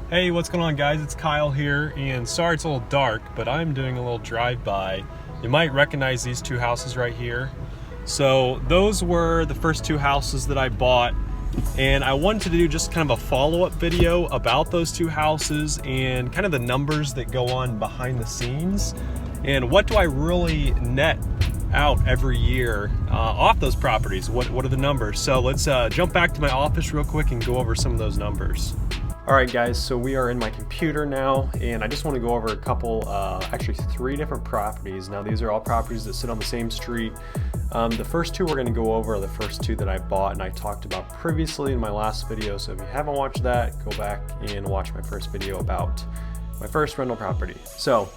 Hey, what's going on, guys? It's Kyle here, and sorry it's a little dark, but I'm doing a little drive-by. You might recognize these two houses right here. So those were the first two houses that I bought, and I wanted to do just kind of a follow-up video about those two houses and kind of the numbers that go on behind the scenes, and what do I really net out every year off those properties. What are the numbers? So let's jump back to my office real quick and go over some of those numbers. Alright guys, so we are in my computer now, and I just want to go over a couple, actually three different properties. Now these are all properties that sit on the same street. The first two we're going to go over are the first two that I bought and I talked about previously in my last video, so if you haven't watched that, go back and watch my first video about my first rental property. So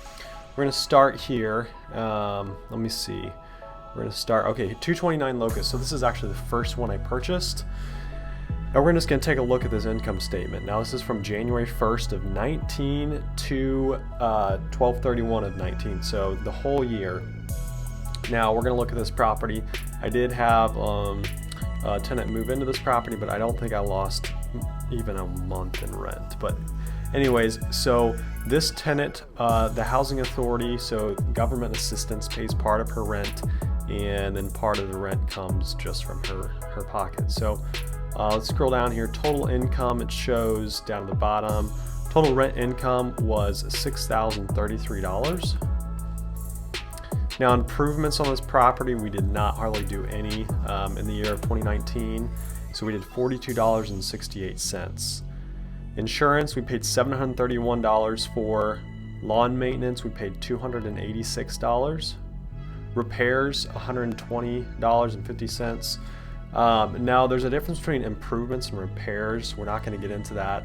we're going to start here. Let me see. We're going to start, okay, 229 Locust. So this is actually the first one I purchased. Now we're just going to take a look at this income statement. Now this is from January 1st of 19 to 12/31 of 19, so the whole year. Now we're going to look at this property. I did have a tenant move into this property, but I don't think I lost even a month in rent. But anyways, so this tenant, the housing authority, so government assistance, pays part of her rent, and then part of the rent comes just from her pocket. So let's scroll down here. Total income, it shows down at the bottom. Total rent income was $6,033. Now improvements on this property, we did not hardly do any in the year of 2019. So we did $42.68. Insurance, we paid $731 for. Lawn maintenance, we paid $286. Repairs, $120.50. Now there's a difference between improvements and repairs. We're not going to get into that.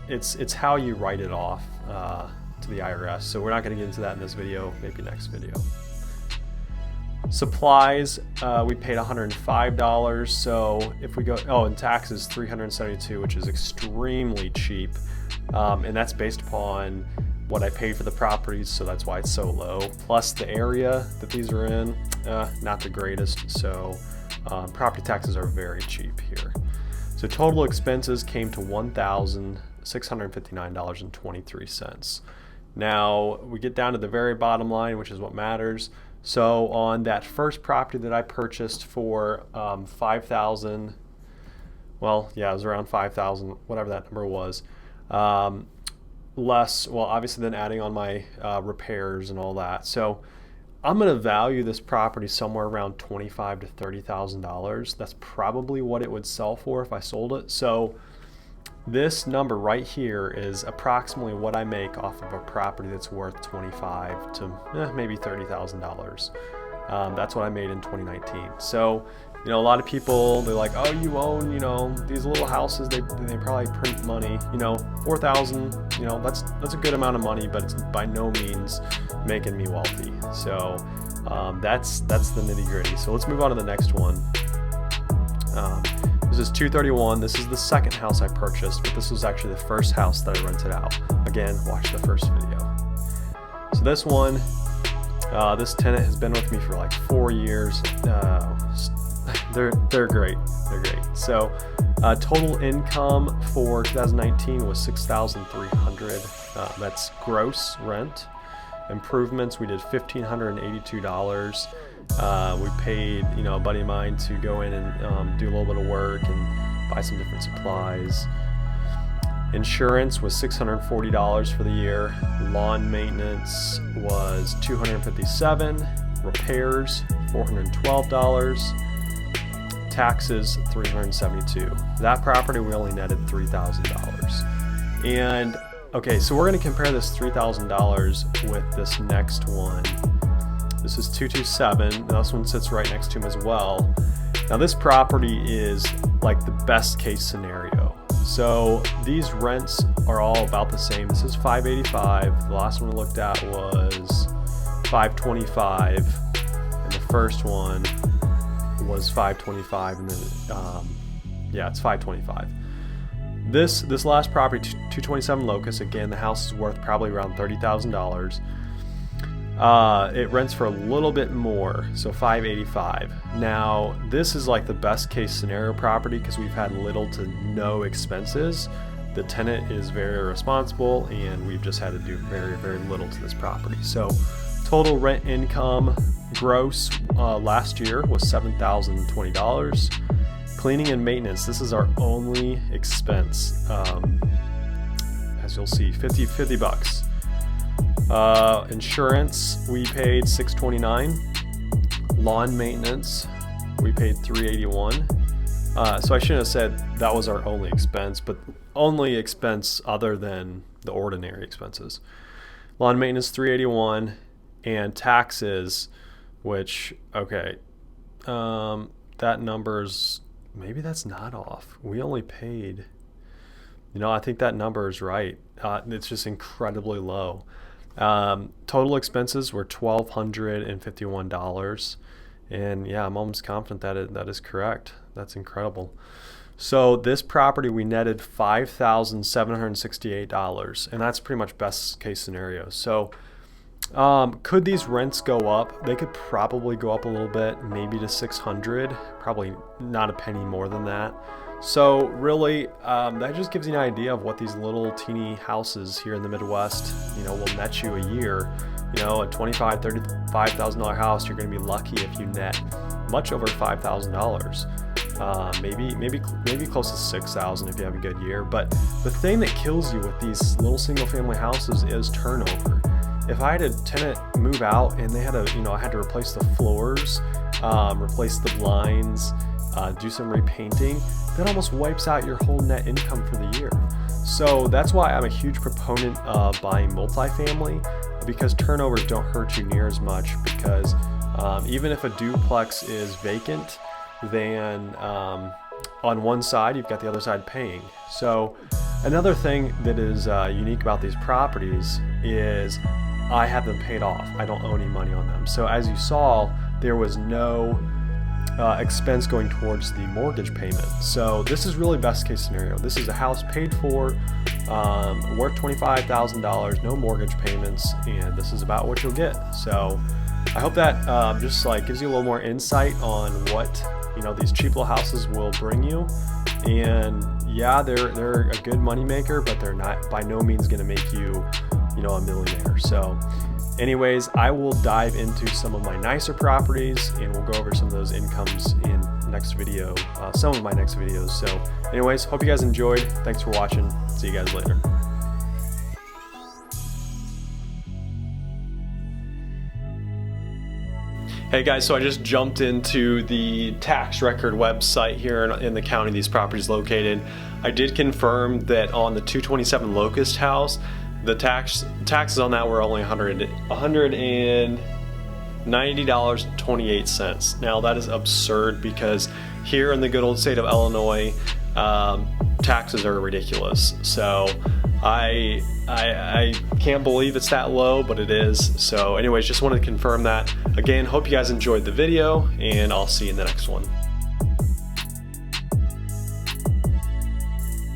It's how you write it off to the IRS. So we're not going to get into that in this video, maybe next video. Supplies, we paid $105. So if we go, and taxes $372, which is extremely cheap. And that's based upon what I paid for the properties, so that's why it's so low. Plus the area that these are in, not the greatest. So property taxes are very cheap here. So total expenses came to $1,659.23. Now we get down to the very bottom line, which is what matters. So on that first property that I purchased for $5,000, well, yeah, it was around $5,000, whatever that number was. Less, well, obviously then adding on my repairs and all that. So I'm going to value this property somewhere around $25,000 to $30,000. That's probably what it would sell for if I sold it. So this number right here is approximately what I make off of a property that's worth $25,000 to maybe $30,000. That's what I made in 2019. So, you know, a lot of people, they're like, oh, you own, you know, these little houses, they probably print money, you know, $4,000, you know, that's a good amount of money, but it's by no means making me wealthy. So that's the nitty gritty. So let's move on to the next one. This is 231. This is the second house I purchased, but this was actually the first house that I rented out. Again, watch the first video. So this one, this tenant has been with me for like 4 years. They're great. They're great. So total income for 2019 was $6,300. That's gross rent. Improvements, we did $1,582. We paid, you know, a buddy of mine to go in and do a little bit of work and buy some different supplies. Insurance was $640 for the year. Lawn maintenance was $257. Repairs $412. Taxes $372. That property we only netted $3,000. And okay, so we're going to compare this $3,000 with this next one. This is 227. Now this one sits right next to him as well. Now this property is like the best case scenario. So these rents are all about the same. This is $585. The last one we looked at was $525, and the first one was $525, and then yeah, it's $525. This last property, 227 Locust, again, the house is worth probably around $30,000. It rents for a little bit more, so $585. Now this is like the best case scenario property because we've had little to no expenses. The tenant is very responsible, and we've just had to do very, very little to this property. So total rent income gross last year was $7,020. Cleaning and maintenance, this is our only expense. As you'll see, 50 bucks. Insurance, we paid $629. Lawn maintenance, we paid $381. So I shouldn't have said that was our only expense, but only expense other than the ordinary expenses. Lawn maintenance, $381, and taxes, which, okay, that number's, maybe that's not off. We only paid, I think that number is right. It's just incredibly low. Total expenses were $1,251. And yeah, I'm almost confident that is correct. That's incredible. So this property, we netted $5,768, and that's pretty much best case scenario. So could these rents go up? They could probably go up a little bit, maybe to $600, probably not a penny more than that. So really, that just gives you an idea of what these little teeny houses here in the Midwest, will net you a year. A $25,000, $35,000 house, you're going to be lucky if you net much over $5,000. Maybe close to $6,000 if you have a good year. But the thing that kills you with these little single-family houses is turnover. If I had a tenant move out and they had I had to replace the floors, replace the blinds, do some repainting, that almost wipes out your whole net income for the year. So that's why I'm a huge proponent of buying multifamily, because turnovers don't hurt you near as much, because even if a duplex is vacant, then on one side you've got the other side paying. So another thing that is unique about these properties is I have them paid off. I don't owe any money on them. So as you saw, there was no expense going towards the mortgage payment. So this is really best case scenario. This is a house paid for, worth $25,000, no mortgage payments, and this is about what you'll get. So I hope that just gives you a little more insight on what these cheap little houses will bring you. And yeah, they're a good money maker, but they're not by no means going to make you a millionaire. So anyways, I will dive into some of my nicer properties, and we'll go over some of those incomes in next video, some of my next videos. So anyways, hope you guys enjoyed. Thanks for watching. See you guys later. Hey guys, so I just jumped into the tax record website here in the county these properties located. I did confirm that on the 227 Locust house, the taxes on that were only $190.28. Now that is absurd, because here in the good old state of Illinois, taxes are ridiculous. So I can't believe it's that low, but it is. So anyways, just wanted to confirm that. Again, hope you guys enjoyed the video, and I'll see you in the next one.